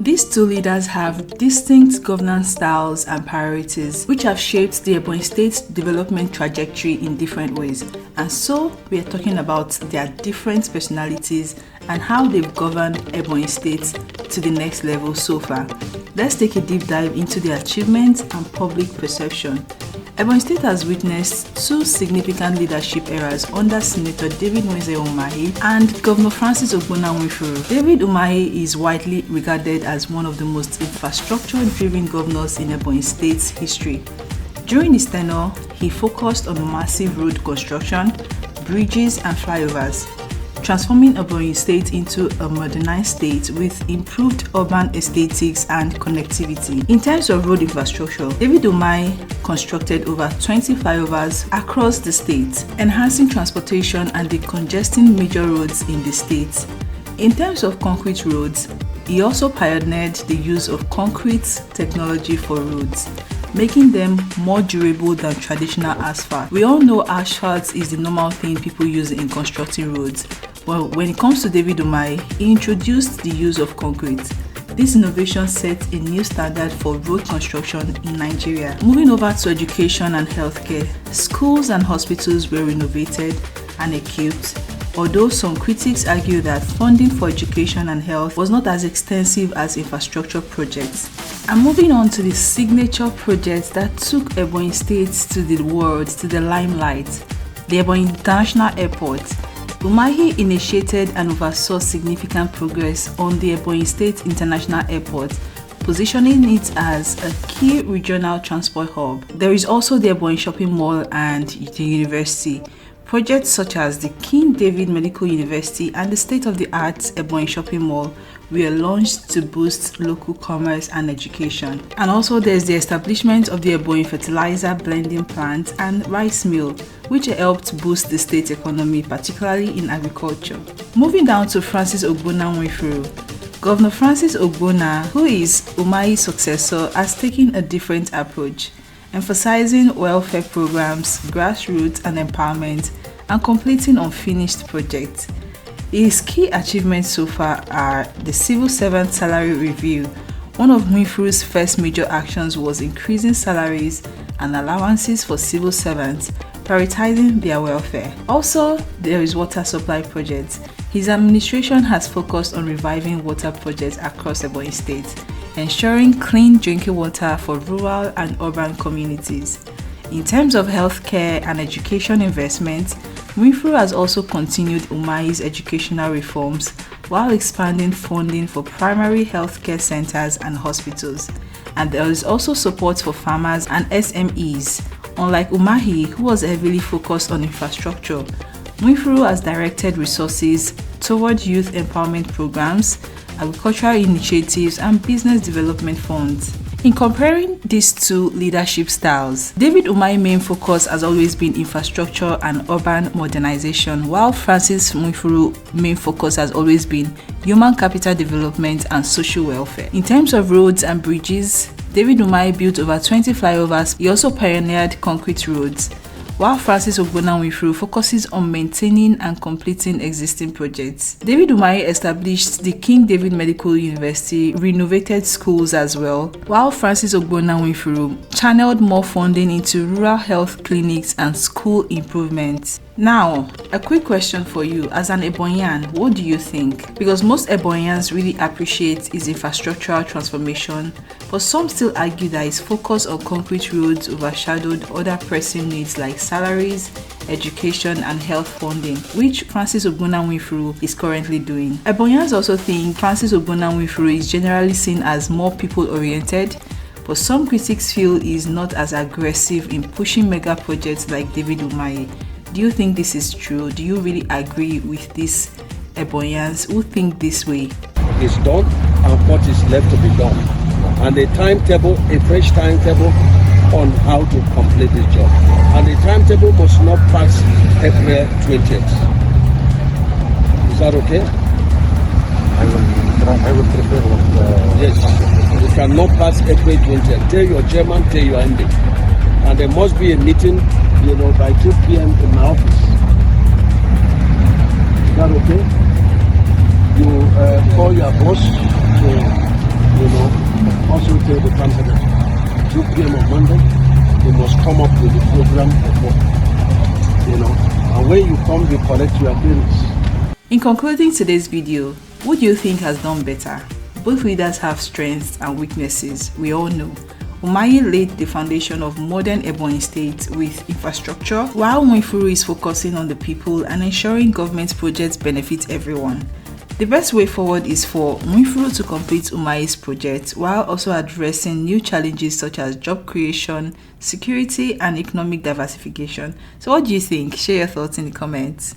These two leaders have distinct governance styles and priorities, which have shaped the Ebonyi State's development trajectory in different ways. And so, we are talking about their different personalities and how they've governed Ebonyi State to the next level so far. Let's take a deep dive into their achievements and public perception. Ebonyi State has witnessed two significant leadership eras under Senator David Umahi and Governor Francis Nwifuru. David Umahi is widely regarded as one of the most infrastructure-driven governors in Ebonyi State's history. During his tenure, he focused on massive road construction, bridges and flyovers, transforming Ebonyi State into a modernized state with improved urban aesthetics and connectivity. In terms of road infrastructure, David Umahi constructed over 20 flyovers across the state, enhancing transportation and decongesting major roads in the state. In terms of concrete roads, he also pioneered the use of concrete technology for roads, making them more durable than traditional asphalt. We all know asphalt is the normal thing people use in constructing roads. Well, when it comes to David Umahi, he introduced the use of concrete. This innovation set a new standard for road construction in Nigeria. Moving over to education and healthcare, schools and hospitals were renovated and equipped, although some critics argue that funding for education and health was not as extensive as infrastructure projects. And moving on to the signature projects that took Ebonyi State to the world, to the limelight, the Ebonyi International Airport. Umahi initiated and oversaw significant progress on the Ebonyi State International Airport, positioning it as a key regional transport hub. There is also the Ebonyi Shopping Mall and the university. Projects such as the King David Medical University and the state-of-the-art Ebonyi Shopping Mall were launched to boost local commerce and education. And also there's the establishment of the Ebonyi Fertilizer Blending Plant and Rice Mill, which helped boost the state economy, particularly in agriculture. Moving down to Francis Nwifuru. Governor Francis Nwifuru, who is Umahi's successor, has taken a different approach, emphasizing welfare programs, grassroots and empowerment, and completing unfinished projects. His key achievements so far are the civil servant salary review. One of Nwifuru's first major actions was increasing salaries and allowances for civil servants, prioritizing their welfare. Also, there is water supply projects. His administration has focused on reviving water projects across Ebonyi State, ensuring clean drinking water for rural and urban communities. In terms of healthcare and education investments, Nwifuru has also continued Umahi's educational reforms while expanding funding for primary healthcare centers and hospitals. And there is also support for farmers and SMEs. Unlike Umahi, who was heavily focused on infrastructure, Nwifuru has directed resources toward youth empowerment programs, agricultural initiatives, and business development funds. In comparing these two leadership styles, David Umahi's main focus has always been infrastructure and urban modernization, while Francis Nwifuru's main focus has always been human capital development and social welfare. In terms of roads and bridges, David Umahi built over 20 flyovers. He also pioneered concrete roads, while Francis Nwifuru focuses on maintaining and completing existing projects. David Umahi established the King David Medical University, renovated schools as well, while Francis Nwifuru channeled more funding into rural health clinics and school improvements. Now, a quick question for you. As an Ebonyan, what do you think? Because most Ebonyans really appreciate his infrastructural transformation, but some still argue that his focus on concrete roads overshadowed other pressing needs like salaries, education, and health funding, which Francis Nwifuru is currently doing. Ebonyans also think Francis Nwifuru is generally seen as more people-oriented, but some critics feel he is not as aggressive in pushing mega projects like David Umahi. Do you think this is true? Do you really agree with these Ebonyans who think this way? It's done and what is left to be done. And a timetable, a fresh timetable on how to complete this job. And the timetable must not pass April 20th. Is that okay? I will prefer what... Yes. You cannot pass April 20th. Tell your chairman, tell your MD. And there must be a meeting, by 2 p.m. in my office. Is that okay? You call your boss to tell the Prime Secretary, 2 p.m. on Monday, you must come up with a program of work. You know, and when you come, you collect your bills. In concluding today's video, who do you think has done better? Both leaders have strengths and weaknesses, we all know. Umahi laid the foundation of modern Ebonyi State with infrastructure, while Nwifuru is focusing on the people and ensuring government projects benefit everyone. The best way forward is for Nwifuru to complete Umahi's project while also addressing new challenges such as job creation, security and economic diversification. So what do you think? Share your thoughts in the comments.